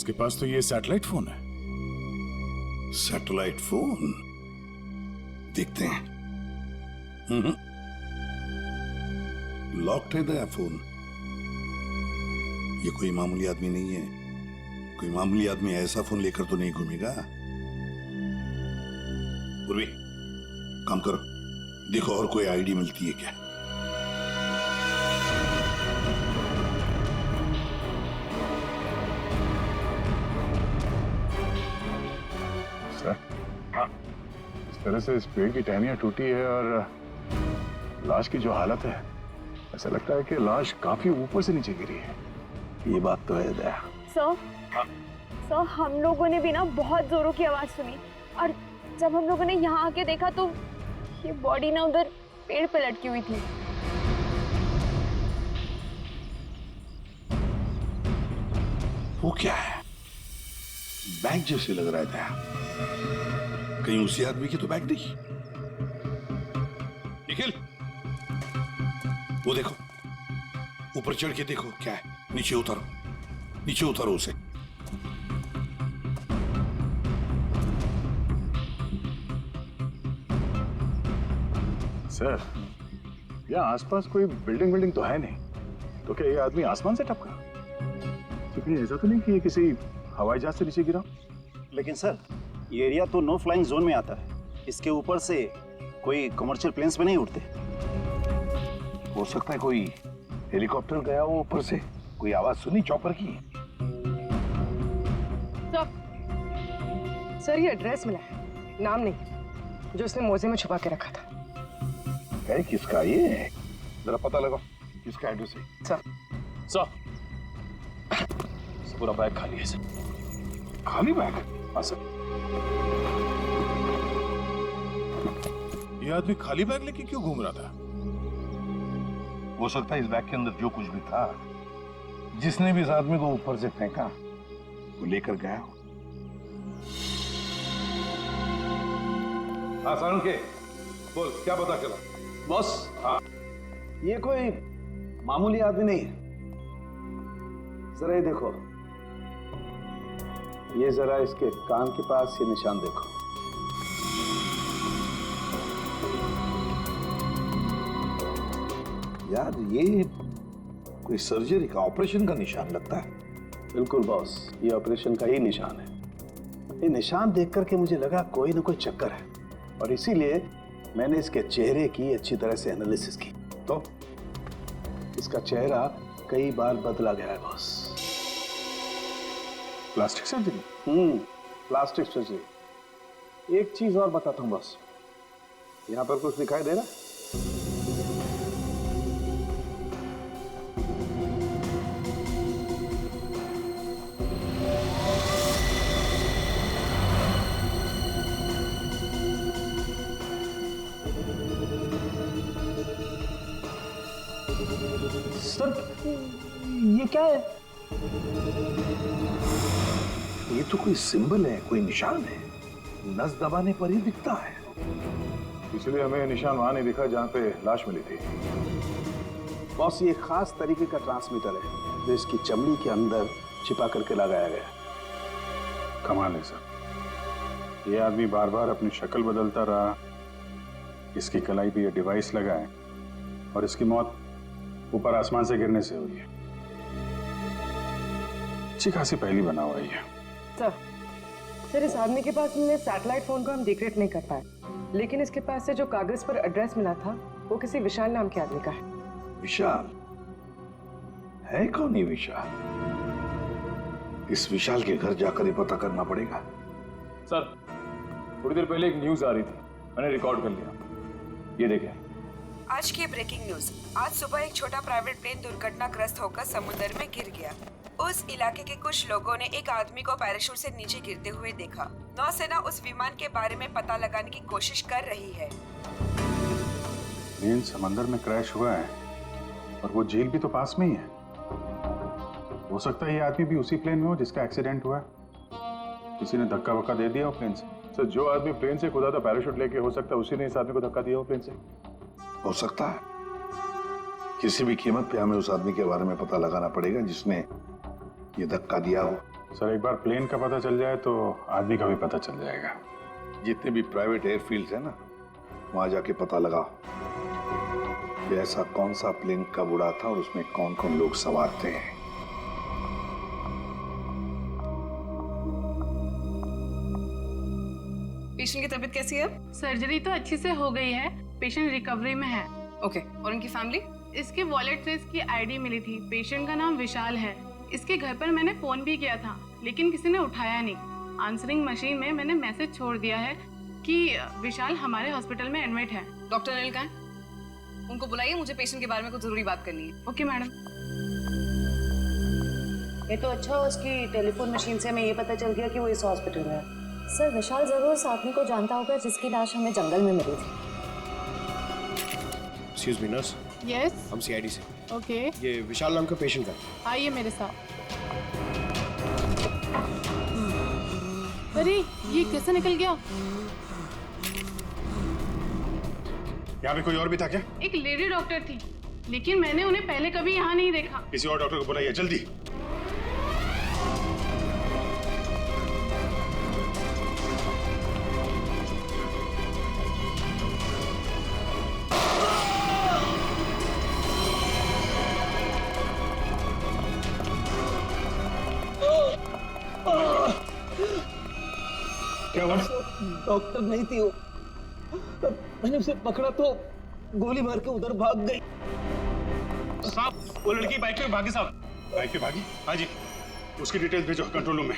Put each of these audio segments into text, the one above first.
उसके पास तो ये सैटेलाइट फोन है। Satellite phone? देखते हैं। लॉक्ड है दया फोन। ये कोई मामूली आदमी नहीं है। कोई मामूली आदमी ऐसा फोन लेकर तो नहीं घूमेगा। पूर्वी, काम करो, देखो और कोई आईडी मिलती है क्या। सर, हाँ, इस तरह से इस पेड़ की टहनियां टूटी है और लाश की जो हालत है, ऐसा लगता है कि लाश काफी ऊपर से नीचे गिरी है। ये बात तो है दया। सर, सर, हम लोगों ने भी ना बहुत जोरों की आवाज सुनी और जब हम लोगों ने यहाँ आके देखा तो ये बॉडी ना उधर पेड़ पे लटकी हुई थी। वो क्या है? बैग जैसे लग रहा था। कहीं उसी आदमी की तो बैग नहीं। निखिल, वो देखो, ऊपर चढ़ के देखो क्या है। नीचे उतारो, नीचे उतारो उसे। सर, यहाँ आसपास कोई बिल्डिंग तो है नहीं, तो क्या ये आदमी आसमान से टपका? क्योंकि ऐसा तो नहीं कि ये किसी हवाई जहाज से नीचे गिरा। लेकिन सर, ये एरिया तो नो फ्लाइंग जोन में आता है। इसके ऊपर से कोई कमर्शियल प्लेन्स पे नहीं उड़ते। हो सकता है कोई हेलीकॉप्टर गया हो ऊपर से। कोई आवाज सुनी चॉपर की? सर, ये एड्रेस मिला है, नाम नहीं, जो उसने मोजे में छुपा के रखा था। है किसका ये? जरा पता लगाओ किसका एड्रेस है। सर, पूरा बैग खाली है सर। खाली बैग? हाँ सर। ये आदमी खाली बैग लेके क्यों घूम रहा था? हो सकता है इस बैग के अंदर जो कुछ भी था, जिसने भी इस आदमी को ऊपर से फेंका, वो लेकर गया हो। हाँ सारुण के, बोल क्या पता चला? बॉस, हाँ, ये कोई मामूली आदमी नहीं है। जरा ये देखो, ये जरा इसके कान के पास ये निशान देखो। यार ये कोई सर्जरी का, ऑपरेशन का निशान लगता है। बिल्कुल बॉस, ये ऑपरेशन का ही निशान है। ये निशान देख करके मुझे लगा कोई ना कोई चक्कर है, और इसीलिए मैंने इसके चेहरे की अच्छी तरह से एनालिसिस की। तो इसका चेहरा कई बार बदला गया है boss. Plastic surgery? Plastic surgery. एक चीज और बताता हूँ बॉस, यहाँ पर कुछ दिखाई दे रहा? सर, ये क्या है? ये तो कोई सिंबल है, कोई निशान है। नस दबाने पर ही दिखता है। इसलिए हमें निशान वहां नहीं दिखा जहां पे लाश मिली थी। बॉस, ये खास तरीके का ट्रांसमीटर है जो इसकी चमड़ी के अंदर छिपा करके लगाया गया। कमाल है सर, ये आदमी बार बार अपनी शक्ल बदलता रहा, इसकी कलाई पे ये डिवाइस लगा है और इसकी मौत ऊपर आसमान से गिरने से हुई है। अच्छी खासी पहली बना हुआ है। सर, इस आदमी के पास मिले सैटेलाइट फोन को हम डिक्रिप्ट नहीं कर पाए, लेकिन इसके पास से जो कागज पर एड्रेस मिला था वो किसी विशाल नाम के आदमी का है। विशाल? है कौन ये विशाल? इस विशाल के घर जाकर ही पता करना पड़ेगा। सर, थोड़ी देर पहले एक न्यूज आ रही थी, मैंने रिकॉर्ड कर लिया। ये देखें। आज की ब्रेकिंग न्यूज। आज सुबह एक छोटा प्राइवेट प्लेन दुर्घटनाग्रस्त होकर समुद्र में गिर गया। उस इलाके के कुछ लोगों ने एक आदमी को पैराशूट से नीचे गिरते हुए देखा। नौसेना उस विमान के बारे में पता लगाने की कोशिश कर रही है। प्लेन समंदर में क्रैश हुआ है और वो झील भी तो पास में ही है। हो सकता है ये आदमी भी उसी प्लेन में हो जिसका एक्सीडेंट हुआ है। किसी ने धक्का वक्का दे दिया हो प्लेन से। सर, जो आदमी प्लेन से कूदा था पैराशूट लेके, हो सकता है उसी ने इस आदमी को धक्का दिया हो प्लेन से। हो सकता है। किसी भी कीमत पे हमें उस आदमी के बारे में पता लगाना पड़ेगा जिसने ये धक्का दिया हो। सर एक बार प्लेन का पता चल जाए तो आदमी का भी पता चल जाएगा। जितने भी प्राइवेट एयरफील्ड्स है ना, वहां जाके पता लगाओ कि ऐसा कौन सा प्लेन कब उड़ा था और उसमें कौन कौन लोग सवार थे। पेशेंट की तबीयत कैसी है? सर्जरी तो अच्छी से हो गई है, पेशेंट रिकवरी में है। ओके, और उनकी फैमिली? इसके वॉलेट से इसकी आईडी मिली थी। पेशेंट का नाम विशाल है। इसके घर पर मैंने फोन भी किया था लेकिन किसी ने उठाया नहीं। आंसरिंग मशीन में मैंने मैसेज छोड़ दिया है कि विशाल हमारे हॉस्पिटल में एडमिट है। डॉक्टर अनिल कहाँ है? उनको बुलाइए, मुझे पेशेंट के बारे में कुछ जरूरी बात करनी है। Okay madam. ये तो अच्छा हुआ उसकी टेलीफोन मशीन से हमें ये पता चल गया कि वो इस हॉस्पिटल में है। सर विशाल जरूर उस आदमी को जानता होगा जिसकी लाश हमें जंगल में मिली थी। Excuse me nurse, yes. हम सीआईडी से। ओके, ये विशाल नाम का पेशेंट है। आइए मेरे साथ। अरे ये कैसे निकल गया? यहाँ पे कोई और भी था क्या? एक लेडी डॉक्टर थी लेकिन मैंने उन्हें पहले कभी यहाँ नहीं देखा। किसी और डॉक्टर को बुलाइए जल्दी। क्या हुआ? डॉक्टर नहीं थी वो। मैंने उसे पकड़ा तो गोली मार के उधर भाग गई। साहब वो लड़की बाइक पे भागी साहब। बाइक पे भागी? हाँ जी। उसकी डिटेल्स भेजो कंट्रोल रूम में।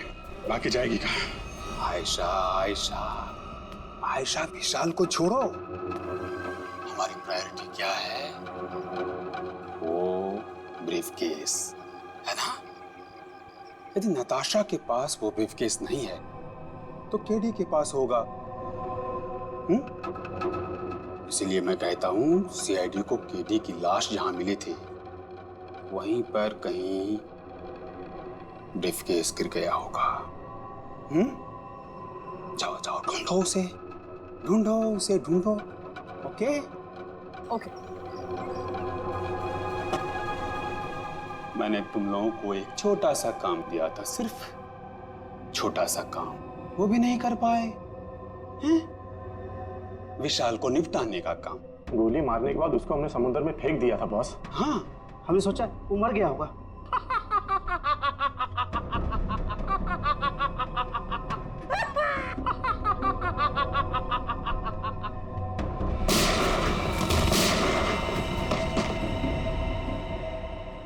बाकी जाएगी कहाँ? आयशा आयशा आयशा, विशाल को छोड़ो। हमारी प्रायोरिटी क्या है? वो ब्रीफकेस है ना। यदि नताशा के पास वो ब्रीफकेस नहीं है तो केडी के पास होगा। इसीलिए मैं कहता हूं सीआईडी को केडी की लाश जहां मिली थी वहीं पर कहीं ब्रीफकेस गिर गया होगा। जाओ जाओ ढूंढो उसे, ढूंढो उसे, ढूंढो। Okay okay. मैंने तुम लोगों को एक छोटा सा काम दिया था, सिर्फ छोटा सा काम, वो भी नहीं कर पाए हैं? विशाल को निपटाने का काम। गोली मारने के बाद उसको हमने समुद्र में फेंक दिया था बॉस। हाँ, हमने सोचा वो मर गया होगा।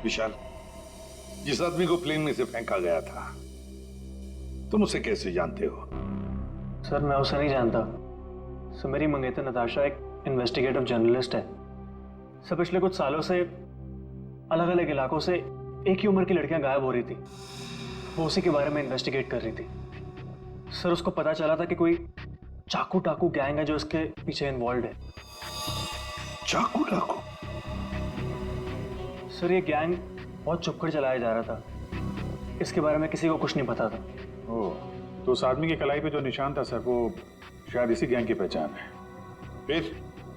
विशाल, जिस आदमी को प्लेन में से फेंका गया था तुम उसे कैसे जानते हो? सर मैं उसे नहीं जानता। सर मेरी मंगेतर नताशा एक इन्वेस्टिगेटिव जर्नलिस्ट है। सर पिछले कुछ सालों से अलग अलग इलाकों से एक ही उम्र की लड़कियां गायब हो रही थी। वो उसी के बारे में इन्वेस्टिगेट कर रही थी। सर उसको पता चला था कि कोई चाकू टाकू गैंग है जो इसके पीछे इन्वॉल्व है। चाकू टाकू? सर ये गैंग बहुत चुपकर चलाया जा रहा था। इसके बारे में किसी को कुछ नहीं पता था। ओह, तो उस आदमी की कलाई पे जो निशान था सर वो शायद इसी गैंग की पहचान है। फिर?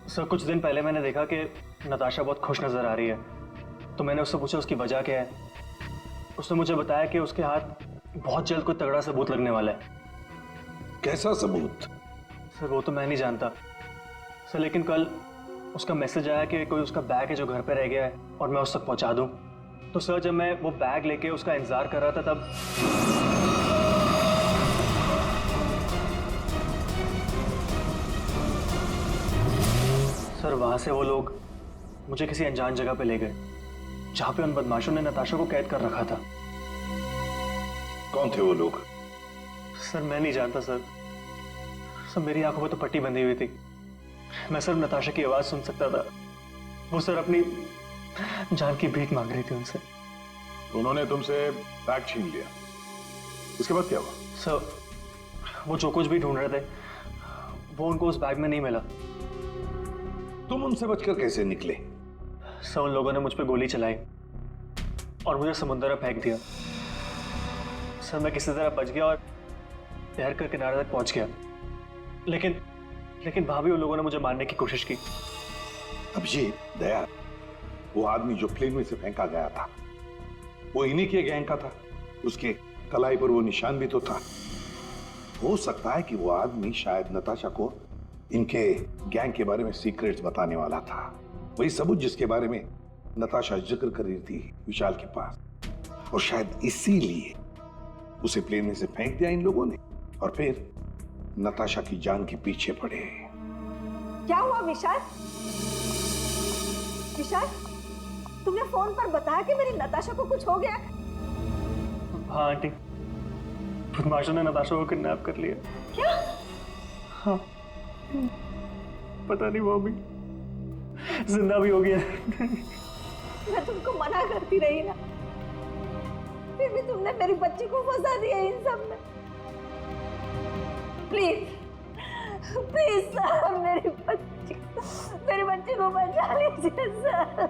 सर कुछ दिन पहले मैंने देखा कि नताशा बहुत खुश नजर आ रही है, तो मैंने उससे पूछा उसकी वजह क्या है। उसने मुझे बताया कि उसके हाथ बहुत जल्द कोई तगड़ा सबूत लगने वाला है। कैसा सबूत? सर वो तो मैं नहीं जानता सर, लेकिन कल उसका मैसेज आया कि कोई उसका बैग है जो घर पे रह गया है और मैं उस तक पहुंचा दूं। तो सर जब मैं वो बैग लेके उसका इंतजार कर रहा था तब सर वहां से वो लोग मुझे किसी अनजान जगह पे ले गए जहां पे उन बदमाशों ने नताशा को कैद कर रखा था। कौन थे वो लोग? सर मैं नहीं जानता सर। सर मेरी आंखों में तो पट्टी बंधी हुई थी। मैं सिर्फ नताशा की आवाज सुन सकता था। वो सर अपनी जान की भीख मांग रही थी उनसे। उन्होंने तुमसे बैग छीन लिया, उसके बाद क्या हुआ? सर वो जो कुछ भी ढूंढ रहे थे वो उनको उस बैग में नहीं मिला। तुम उनसे बचकर कैसे निकले? सर उन लोगों ने मुझ पर गोली चलाई और मुझे समुद्र में फेंक दिया। सर मैं किसी तरह बच गया और तैर कर किनारे तक पहुंच गया, लेकिन वहां भी उन लोगों ने मुझे मारने की कोशिश की। अब ये दया, वो आदमी जो प्लेन में से फेंका गया था वो इन्हीं के गैंग का था? उसके कलाई पर वो निशान भी तो था। हो सकता है कि वो आदमी शायद नताशा को इनके गैंग के बारे में सीक्रेट्स बताने वाला था, वही सबूत जिसके बारे में नताशा जिक्र कर रही थी विशाल के पास, और शायद इसीलिए उसे प्लेन में से फेंक दिया इन लोगों ने और फिर नताशा की जान के पीछे पड़े। क्या हुआ विशाल? विशाल, तुमने फोन पर बताया कि मेरी नताशा को कुछ हो गया? हाँ आंटी, बदमाशों ने नताशा को किडनैप कर लिया। क्या? हाँ, पता नहीं वो अभी जिंदा भी हो गया। मैं तुमको मना करती रही ना, फिर भी तुमने मेरी बच्ची को फंसा दिया इन सब में। प्लीज प्लीज सर, मेरी बच्ची को बचा लीजिए सर।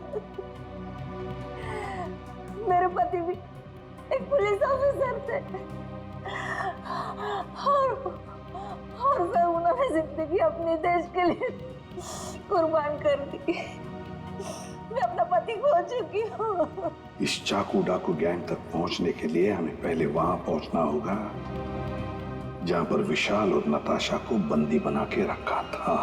मेरे पति भी एक पुलिस ऑफिसर थे और सर उन्होंने जिंदगी अपने देश के लिए कुर्बान कर दी। मैं अपना पति खो चुकी हूँ। इस चाकू डाकू गैंग तक पहुंचने के लिए हमें पहले वहां पहुंचना होगा जहां पर विशाल और नताशा को बंदी बना के रखा था।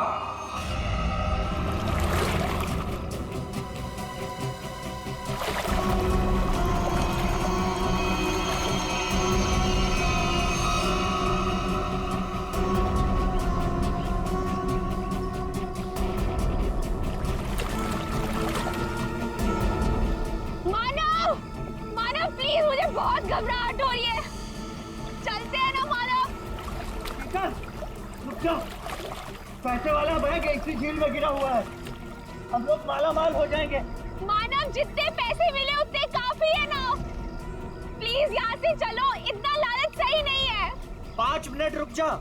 मुझे बहुत घबराहट हो रही है। चलते हैं ना मानव। रुक जाओ, पैसे वाला बैग एक ही झील में गिरा हुआ है, हम लोग माला माल हो जाएंगे। मानव, जितने पैसे मिले उतने काफी है ना। प्लीज यहाँ से चलो, इतना लालच सही नहीं है। 5 मिनट रुक जा।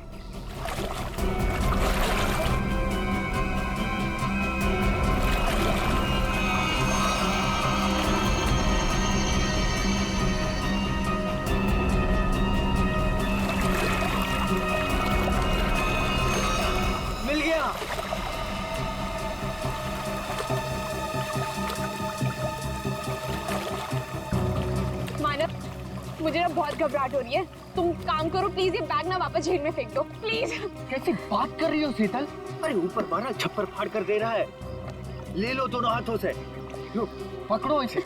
मुझे ना बहुत घबराहट हो रही है। तुम काम करो प्लीज, ये बैग ना वापस झील में फेंक दो प्लीज। कैसी बात कर रही हो शीतल? अरे ऊपर मारा छप्पर फाड़ कर दे रहा है। ले लो दोनों हाथों से। लो, पकड़ो इसे,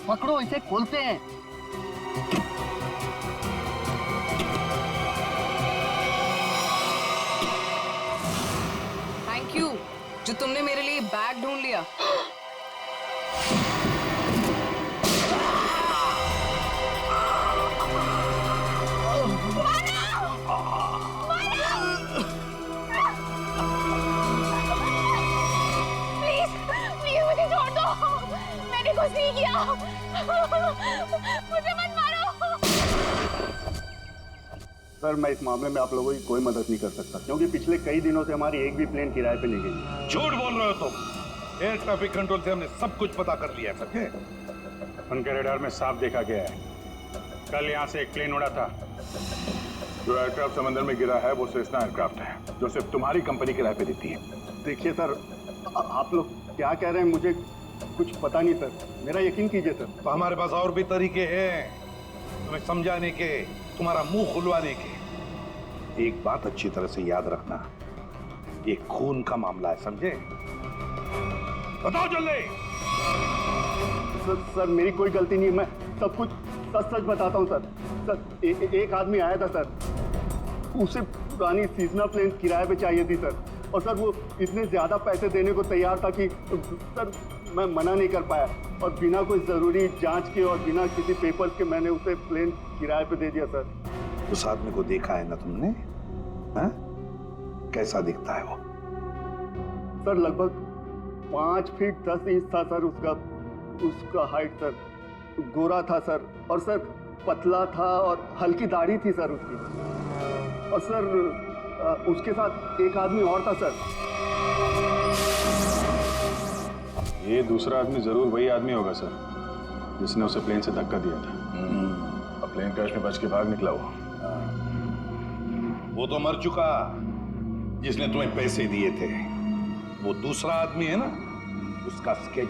पकड़ो इसे, खोलते हैं। थैंक यू जो तुमने मेरे लिए बैग ढूंढ लिया। कुछ नहीं किया, मुझे मत मारो। सर, मैं इस मामले में आप लोगों की कोई मदद नहीं कर सकता, क्योंकि पिछले कई दिनों से हमारी एक भी प्लेन किराए पे नहीं गई। झूठ बोल रहे हो तुम। एयर ट्रैफिक कंट्रोल से हमने सब कुछ पता कर लिया है, समझे? उनके रडार में साफ देखा गया है, कल यहाँ से एक प्लेन उड़ा था। जो एयरक्राफ्ट समंदर में गिरा है वो सेस्ना एयरक्राफ्ट है, जो सिर्फ तुम्हारी कंपनी किराए पे देती है। देखिए सर, आप लोग क्या कह रहे हैं मुझे कुछ पता नहीं सर, मेरा यकीन कीजिए सर। तो हमारे पास और भी तरीके हैं तुम्हें समझाने के, तुम्हारा मुंह खुलवाने के। एक बात अच्छी तरह से याद रखना, ये खून का मामला है, समझे? बताओ जल्दी। सर मेरी कोई गलती नहीं है, मैं सब कुछ सच बताता हूँ सर। सर एक आदमी आया था सर, उसे पुरानी सीजनल प्लेन किराए पे चाहिए थी सर, और सर वो इतने ज्यादा पैसे देने को तैयार था कि सर मैं मना नहीं कर पाया, और बिना कोई जरूरी जांच के और बिना किसी पेपर के मैंने उसे प्लेन किराए पे दे दिया सर। उस आदमी को देखा है ना तुमने? हाँ? कैसा दिखता है वो? सर लगभग 5 फीट 10 इंच था सर उसका हाइट सर, गोरा था सर, और सर पतला था और हल्की दाढ़ी थी सर उसकी, और सर उसके साथ एक आदमी और था सर। ये दूसरा आदमी जरूर वही आदमी होगा सर, जिसने उसे प्लेन से धक्का दिया था। अब प्लेन क्रैश में बच के भाग निकला वो तो मर चुका, जिसने तुम्हें पैसे दिए थे। वो दूसरा आदमी है ना, उसका स्केच।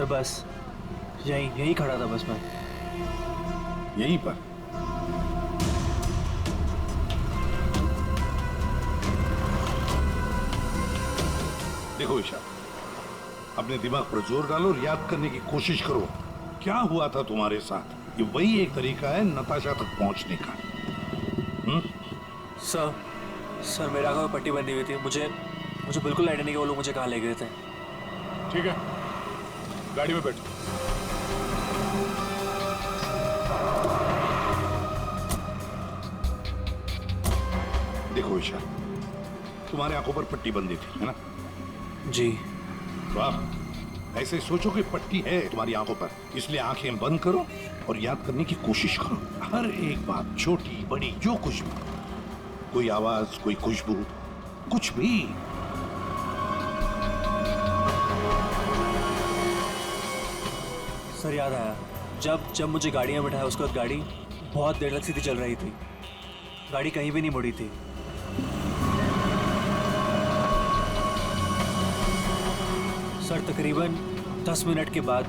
सर बस यहीं खड़ा था बस मैं। यहीं पर? देखो ईशा, अपने दिमाग पर जोर डालो और याद करने की कोशिश करो क्या हुआ था तुम्हारे साथ। ये वही एक तरीका है नताशा तक पहुंचने का। सर मेरे आंखों में पट्टी बंधी हुई थी। मुझे बिल्कुल आइडिया नहीं कि वो लोग मुझे कहाँ ले गए थे। ठीक है, गाड़ी में बैठो। देखो ईशा, तुम्हारे आंखों पर पट्टी बंधी थी, है ना? जी। वाह, ऐसे सोचो कि पट्टी है तुम्हारी आंखों पर, इसलिए आंखें बंद करो और याद करने की कोशिश करो हर एक बात, छोटी बड़ी जो कुछ भी, कोई आवाज, कोई खुशबू, कुछ भी। सर याद आया, जब मुझे गाड़ी में बिठाया उसके बाद गाड़ी बहुत देर तक सीधी चल रही थी। गाड़ी कहीं भी नहीं मुड़ी थी। सर तकरीबन 10 मिनट के बाद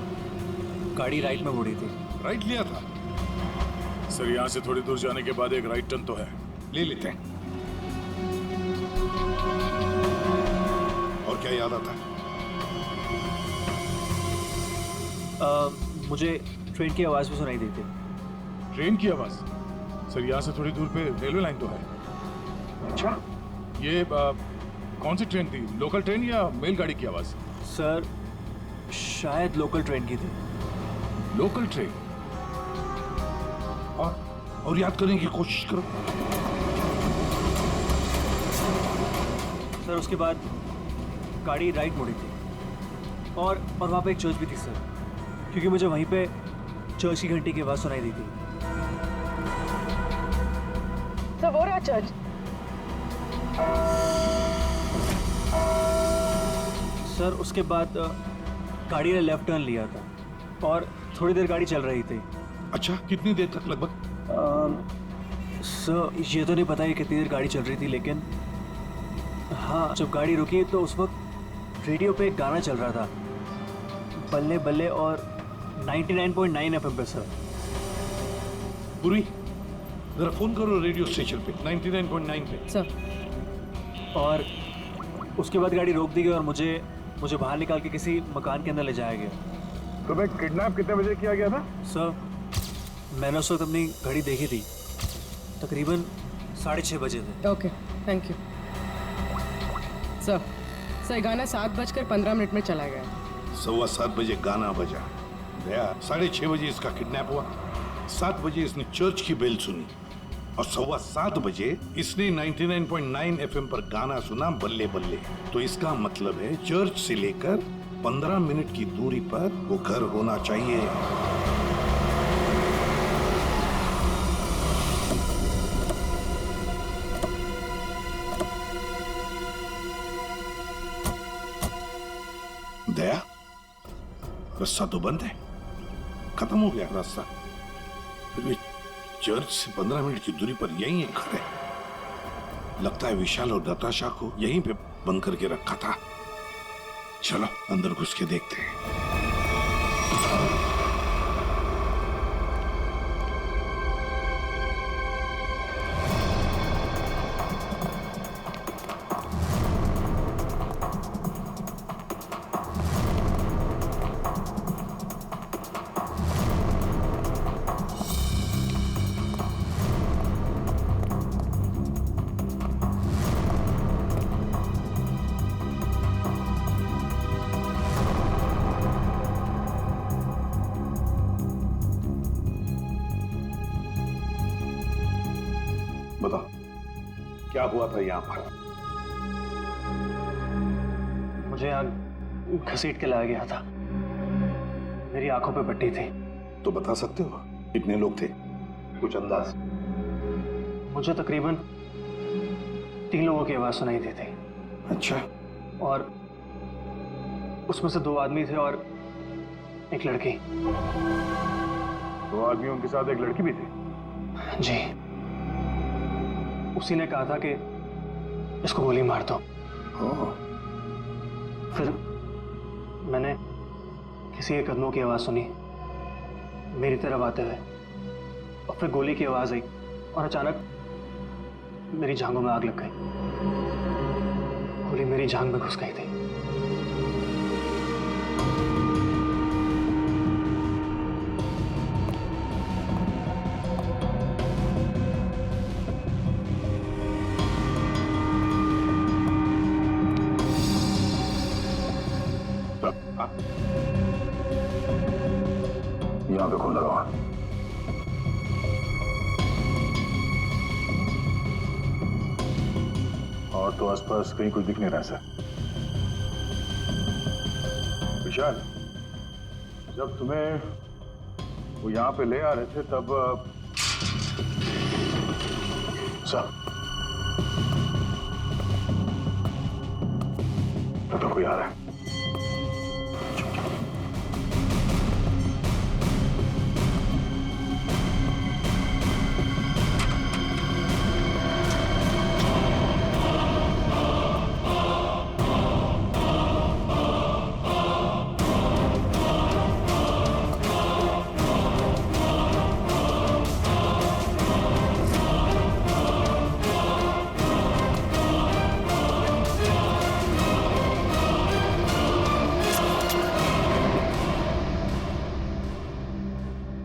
गाड़ी राइट में मुड़ी थी। राइट लिया था? सर यहाँ से थोड़ी दूर जाने के बाद एक राइट टर्न तो है, ले लेते हैं। और क्या याद आता है? मुझे ट्रेन की आवाज़ भी सुनाई दी थी। ट्रेन की आवाज? सर यहाँ से थोड़ी दूर पे रेलवे लाइन तो है। अच्छा, ये कौन सी ट्रेन थी, लोकल ट्रेन या मेलगाड़ी की आवाज? सर शायद लोकल ट्रेन की थी। Local train? और याद करने की कोशिश करो। सर उसके बाद गाड़ी राइट मुड़ी थी और वहाँ पे एक चर्च भी थी सर, क्योंकि मुझे वहीं पे चर्च की घंटी की आवाज़ सुनाई दी थी। सर वो रहा चर्च। सर उसके बाद गाड़ी ने लेफ्ट टर्न लिया था और थोड़ी देर गाड़ी चल रही थी। अच्छा, कितनी देर तक लगभग? सर ये तो नहीं पता कि कितनी देर गाड़ी चल रही थी, लेकिन हाँ जब गाड़ी रुकी तो उस वक्त रेडियो पे एक गाना चल रहा था, बल्ले बल्ले, और 99.9 FM पे सर। पूरी जरा फोन करो रेडियो स्टेशन पे 99.9 पे। सर। और उसके बाद गाड़ी रोक दी गई और मुझे बाहर निकाल के किसी मकान के अंदर ले जाया गया। तुम्हें किडनैप कितने बजे किया गया था? सर मैंने उस वक्त अपनी घड़ी देखी थी, तकरीबन 6:30 बजे थे। Okay, thank you. सर गाना 7:15 में चला गया। 7:15 बजे गाना बजा गया, 6:30 बजे इसका किडनैप हुआ, 7 बजे इसने चर्च की बेल सुनी और 7:15 बजे इसने 99.9 FM पर गाना सुना, बल्ले बल्ले। तो इसका मतलब है चर्च से लेकर 15 मिनट की दूरी पर वो घर होना चाहिए। दया, रास्ता तो बंद है, खत्म हो गया रास्ता। फिर भी चर्च से 15 मिनट की दूरी पर यही एक घर है। लगता है विशाल और नताशा को यहीं पे बंद करके रखा था। चलो अंदर घुस के देखते हैं। बताओ क्या हुआ था यहाँ पर? मुझे यहाँ घसीट के लाया गया था, मेरी आंखों पे पट्टी थी। तो बता सकते हो कितने लोग थे, कुछ अंदाज? मुझे तकरीबन 3 लोगों की आवाज सुनाई दी थी। अच्छा। और उसमें से 2 आदमी थे और एक लड़की। 2 आदमियों के साथ एक लड़की भी थी? जी। उसी ने कहा था कि इसको गोली मार दो। फिर मैंने किसी के कदमों की आवाज़ सुनी मेरी तरफ आते हुए, और फिर गोली की आवाज़ आई और अचानक मेरी जांघों में आग लग गई। गोली मेरी जांघ में घुस गई थी। यहाँ पे खून लगा हुआ। और तो आसपास कहीं कुछ दिख नहीं रहा सर। विशाल, जब तुम्हें वो यहाँ पे ले आ रहे थे तब सर तो कोई आ रहा है।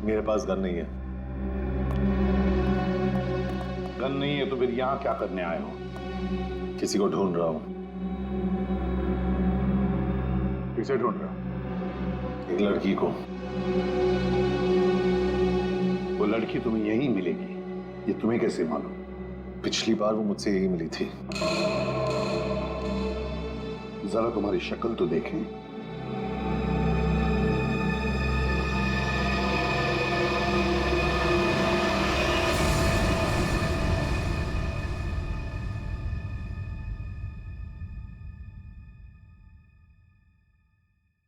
मेरे पास गन नहीं है। गन नहीं है तो फिर यहां क्या करने आए हो? किसी को ढूंढ रहा हूं। किसे ढूंढ रहा? एक लड़की को। वो लड़की तुम्हें यहीं मिलेगी, ये तुम्हें कैसे मालूम? पिछली बार वो मुझसे यही मिली थी। जरा तुम्हारी शक्ल तो देखें।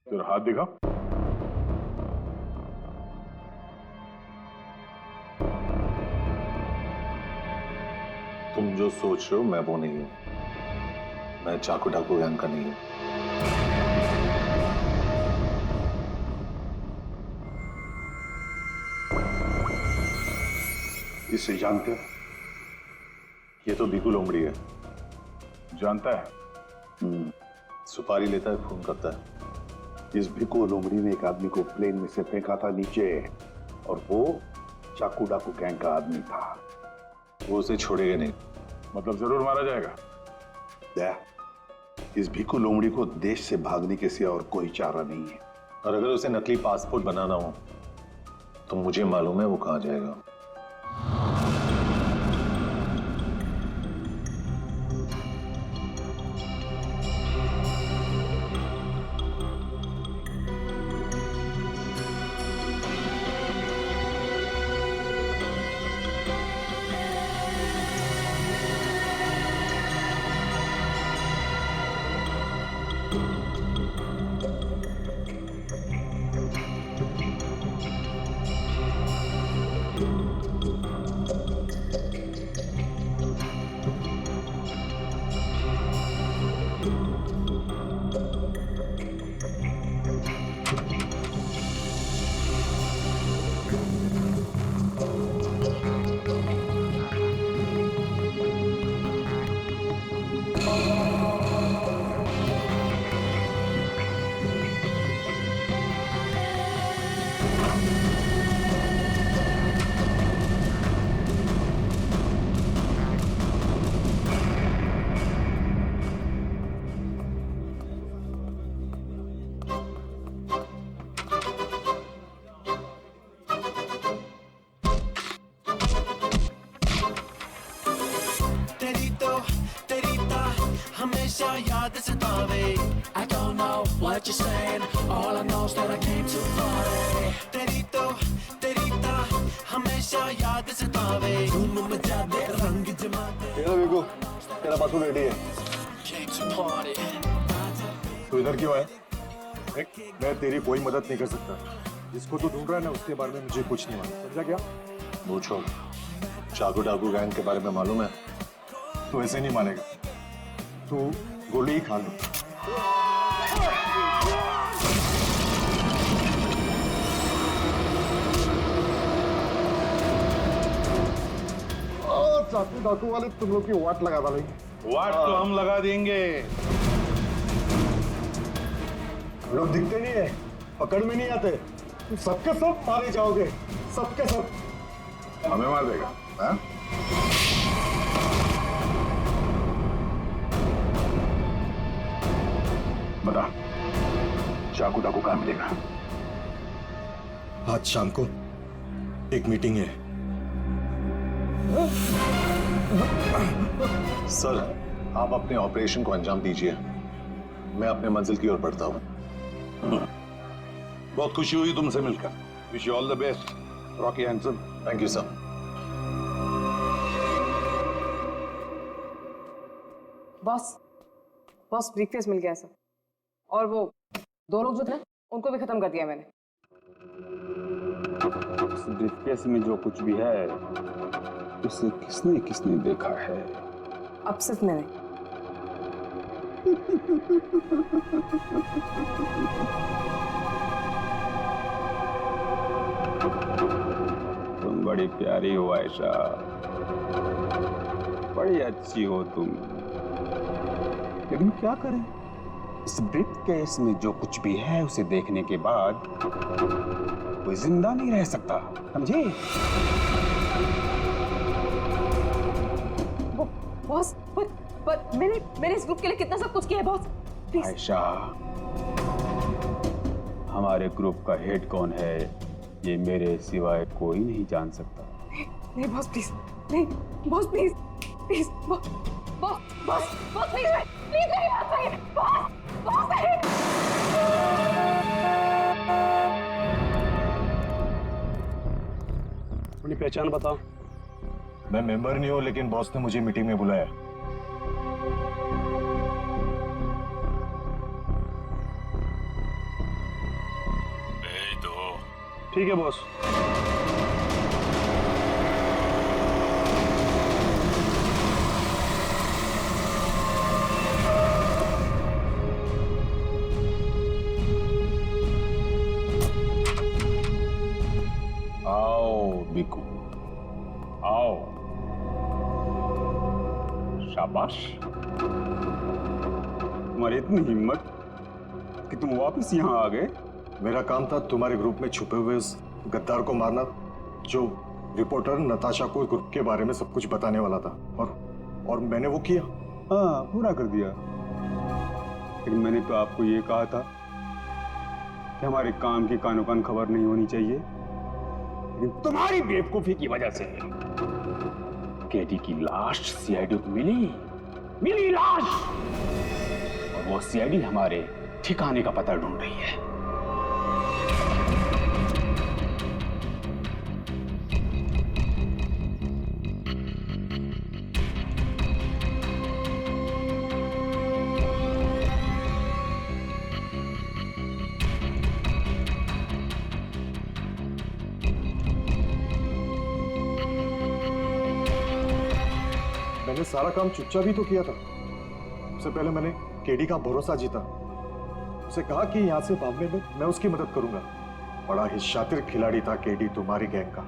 तेरा हाथ दिखा। तुम जो सोच रहे हो मैं वो नहीं हूं। मैं चाकू डाकू गैंग का नहीं हूं। इसे जानते हो? ये तो भिकू लोमड़ी है। जानता है? सुपारी लेता है, खून करता है। इस भिकू लोमड़ी ने एक आदमी को प्लेन में से फेंका था नीचे, और वो चाकू डाकू गैंग का आदमी था। वो उसे छोड़ेगा नहीं। मतलब जरूर मारा जाएगा। इस भिकू लोमड़ी को देश से भागने के सिवा और कोई चारा नहीं है। और अगर उसे नकली पासपोर्ट बनाना हो तो मुझे मालूम है वो कहाँ जाएगा। याद सतावे I don't know what you're saying All I know is that I came to party तेरी तो हमेशा याद सतावे धूम मचा दे रंग जमा दे तेरा बिल्कुल तेरा पासपोर्ट रेडी है Came to party तो इधर क्यों है? मैं तेरी कोई मदद नहीं कर सकता। जिसको तू ढूंढ रहा है ना उसके बारे में मुझे कुछ नहीं मालूम। समझा क्या? पूछो, चाकू डाकू गैंग के बारे में मालूम है? तू ऐसे नहीं मानेगा। तू गोली ही खा लो। चाकू डाकू वाले तुम लोग की वाट लगा डालेंगे। वाट तो हम लगा देंगे। हम लोग दिखते नहीं है, पकड़ में नहीं आते, तुम सबके सब मारे जाओगे, सबके सब। हमें मार देगा हाँ? बता, चाकू डाकू कहाँ मिलेगा? आज शाम को एक मीटिंग है। सर, आप अपने ऑपरेशन को अंजाम दीजिए, मैं अपने मंजिल की ओर बढ़ता हूं। बहुत खुशी हुई तुमसे मिलकर। Wish you all the best Rocky Hansen. Thank you sir. Boss, boss briefcase मिल गया सर, और वो 2 लोग जो थे उनको भी खत्म कर दिया मैंने। इस ब्रीफकेस में जो कुछ भी है उसे किसने किसने देखा है? अब सिर्फ मैंने। तुम बड़ी प्यारी हो आयशा, बड़ी अच्छी हो तुम, लेकिन क्या करें, इस ब्रीफकेस में जो कुछ भी है उसे देखने के बाद कोई जिंदा नहीं रह सकता, समझे? बॉस, पर मैंने इस ग्रुप के लिए कितना सब कुछ किया है बॉस, प्लीज। आयशा, हमारे ग्रुप का हेड कौन है ये मेरे सिवाय कोई नहीं जान सकता। नहीं बॉस प्लीज, नहीं boss please, please boss, boss boss boss please मेरी बात सुनिए बॉस, बॉस अपनी पहचान बताओ। मैं मेंबर नहीं हूं, लेकिन बॉस ने मुझे मीटिंग में बुलाया। भेज दो। ठीक है बॉस। आओ बिकू, आओ। शाबाश, तुम्हारी इतनी हिम्मत कि तुम वापस यहाँ आ गए। मेरा काम था तुम्हारे ग्रुप में छुपे हुए उस गद्दार को मारना, जो रिपोर्टर नताशा को ग्रुप के बारे में सब कुछ बताने वाला था, और मैंने वो किया। हाँ, पूरा कर दिया। लेकिन मैंने तो आपको ये कहा था कि हमारे काम की कानो कान खबर नहीं होनी चाहिए, लेकिन तुम्हारी बेवकूफी की वजह से केडी की लाश सीआईडी को मिली लाश, और वो सीआईडी हमारे ठिकाने का पता ढूंढ रही है। मैंने सारा काम चुपचाप ही तो किया था। सबसे पहले मैंने केडी का भरोसा जीता, उसे कहा कि यहाँ से भागने में मैं उसकी मदद करूंगा। बड़ा ही शातिर खिलाड़ी था केडी तुम्हारी गैंग का।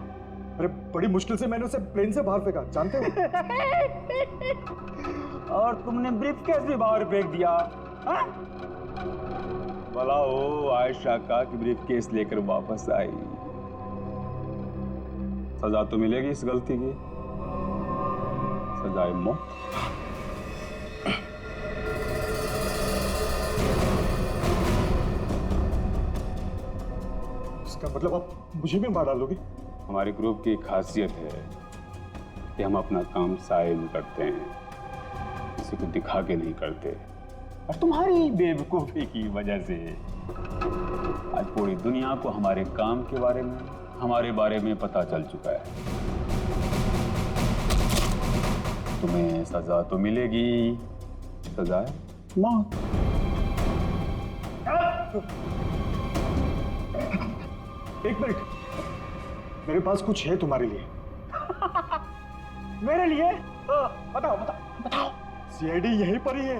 अरे बड़ी मुश्किल से मैंने उसे प्लेन से बाहर फेंका, जानते हो? और तुमने ब्रीफकेस भी बाहर फेंक दिया। हाँ? भला हो आयशा का कि ब्रीफकेस लेकर वापस आई। सजा तो मिलेगी इस गलती की, सजाए मौत। इसका मतलब आप मुझे भी मार डालोगे? हमारे ग्रुप की खासियत है कि हम अपना काम साए में करते हैं, किसी को दिखा के नहीं करते। और तुम्हारी बेवकूफी की वजह से आज पूरी दुनिया को हमारे काम के बारे में, हमारे बारे में पता चल चुका है। तुम्हें सजा तो मिलेगी, सजा है मौत। एक मिनट, मेरे पास कुछ है तुम्हारे लिए। मेरे लिए? बताओ बताओ बताओ। सीआईडी यहीं पर ही है।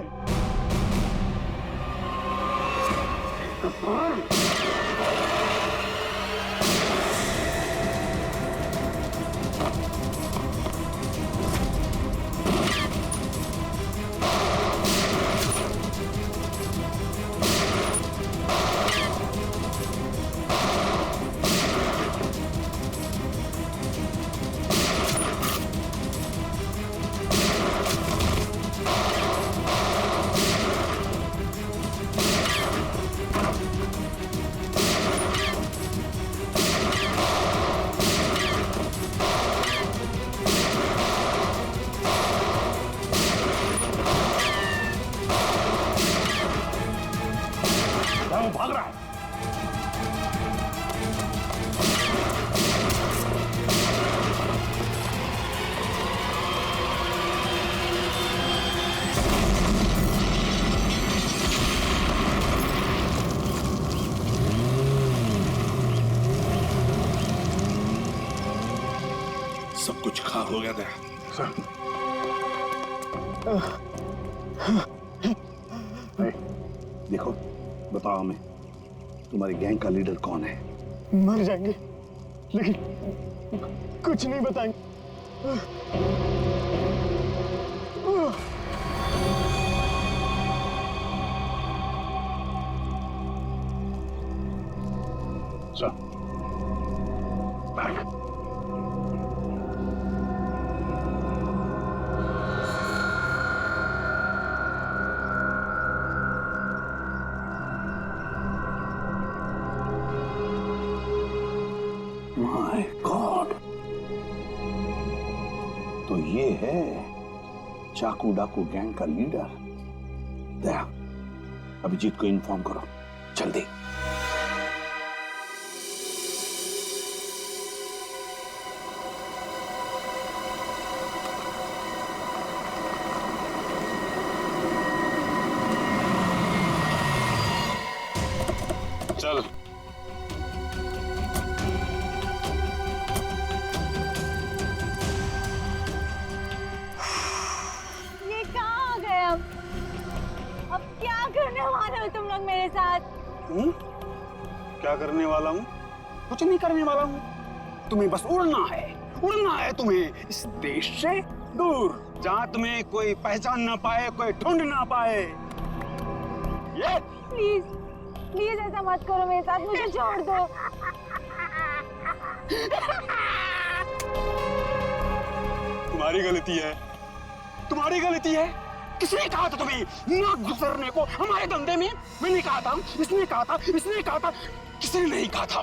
सब कुछ खाक हो गया था। देखो, बताओ हमें, तुम्हारी गैंग का लीडर कौन है? मर जाएंगे लेकिन कुछ नहीं बताएंगे। चल, बैग। माय गॉड, तो ये है चाकू डाकू गैंग का लीडर। दया, अभिजीत को इन्फॉर्म करो जल्दी। चल, ये कहाँ आ गए अब क्या करने वाले हो तुम लोग मेरे साथ? क्या करने वाला हूँ? कुछ नहीं करने वाला हूँ। तुम्हें बस उड़ना है तुम्हें इस देश से दूर, जहाँ तुम्हें कोई पहचान ना पाए, कोई ढूंढ ना पाए। ये प्लीज प्लीज ऐसा मत करो मेरे साथ, मुझे छोड़ दो। तुम्हारी गलती है, तुम्हारी गलती है। किसने कहा था तुम्हें ना गुजरने को हमारे धंधे में? मैंने कहा था, इसने कहा था, इसने कहा था, किसी ने नहीं कहा था।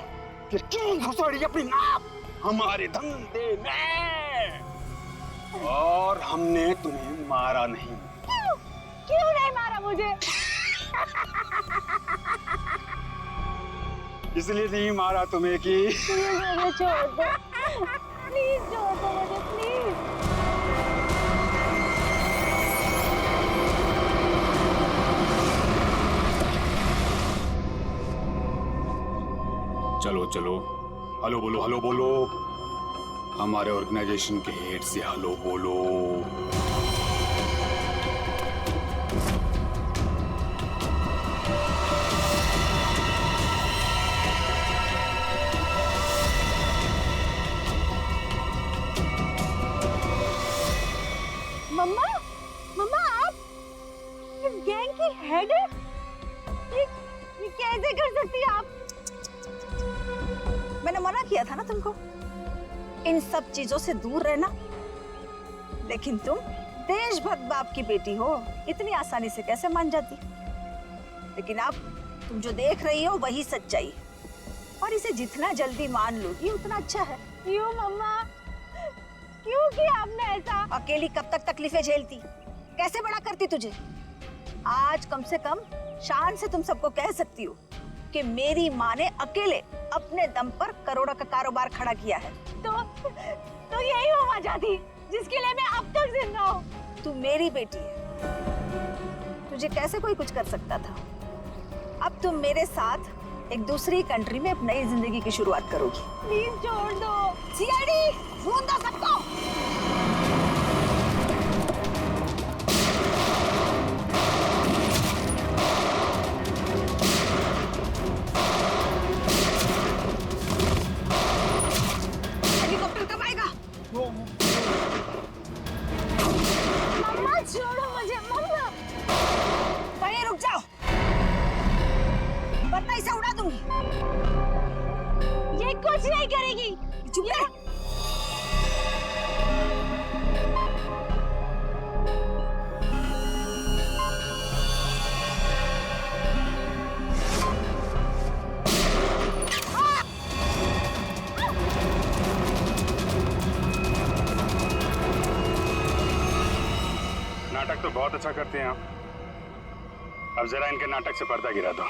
फिर क्यों घुसड़ी अपनी नाक हमारे धंधे में? और हमने तुम्हें मारा नहीं। क्यों नहीं मारा मुझे? इसलिए नहीं मारा तुम्हें कि मुझे छोड़ दो, प्लीज छोड़ दो मुझे, प्लीज। चलो चलो, हेलो बोलो, हेलो बोलो। हमारे ऑर्गेनाइजेशन के हेड से हेलो बोलो। मम्मा, मम्मा आप इस गैंग की हेड है? ये कैसे कर सकती है आप? मैंने मना किया था ना तुमको इन सब चीजों से दूर रहना, लेकिन तुम देशभक्त बाप की बेटी हो, इतनी आसानी से कैसे मान जाती? लेकिन अब तुम जो देख रही हो वही सच्चाई है, और इसे जितना जल्दी मान लोगी उतना अच्छा है। क्यों मम्मा, क्यों किया आपने ऐसा? अकेली कब तक तकलीफें झेलती, कैसे बड़ा करती तुझे? आज कम से कम शान से तुम सबको कह सकती हो कि मेरी माँ ने अकेले अपने दम पर करोड़ों का कारोबार खड़ा किया है। तो यही वो वजह थी जिसके लिए मैं अब तक जिंदा हूँ। तू मेरी बेटी है, तुझे कैसे कोई कुछ कर सकता था? अब तुम मेरे साथ एक दूसरी कंट्री में एक नई जिंदगी की शुरुआत करोगी। प्लीज छोड़ दो। सीआईडी ढूंढ दो सबको। हेलीकॉप्टर कब आएगा? मम्मा छोड़ो मुझे, मम्मा। वहीं रुक जाओ, वरना इसे उड़ा दूंगी। ये कुछ नहीं करेगी। चुप रह। नाटक तो बहुत अच्छा करते हैं आप। अब जरा इनके नाटक से पर्दा गिरा दो।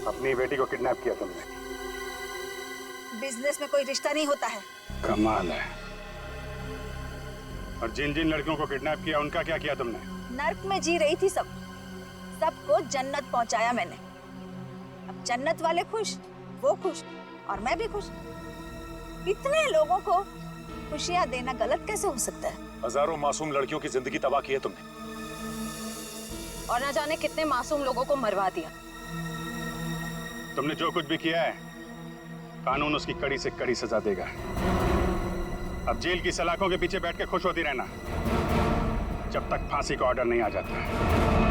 अपनी बेटी को किडनैप किया तुमने। बिजनेस में कोई रिश्ता नहीं होता है। कमाल है। और जिन जिन लड़कियों को किडनैप किया उनका क्या किया तुमने? नर्क में जी रही थी सबको जन्नत पहुंचाया मैंने। अब जन्नत वाले खुश, वो खुश और मैं भी खुश। इतने लोगों को खुशियां देना गलत कैसे हो सकता है? हजारों मासूम लड़कियों की जिंदगी तबाह की है तुमने, और ना जाने कितने मासूम लोगों को मरवा दिया। तुमने जो कुछ भी किया है कानून उसकी कड़ी से कड़ी सजा देगा। अब जेल की सलाखों के पीछे बैठ के खुश होती रहना जब तक फांसी का ऑर्डर नहीं आ जाता।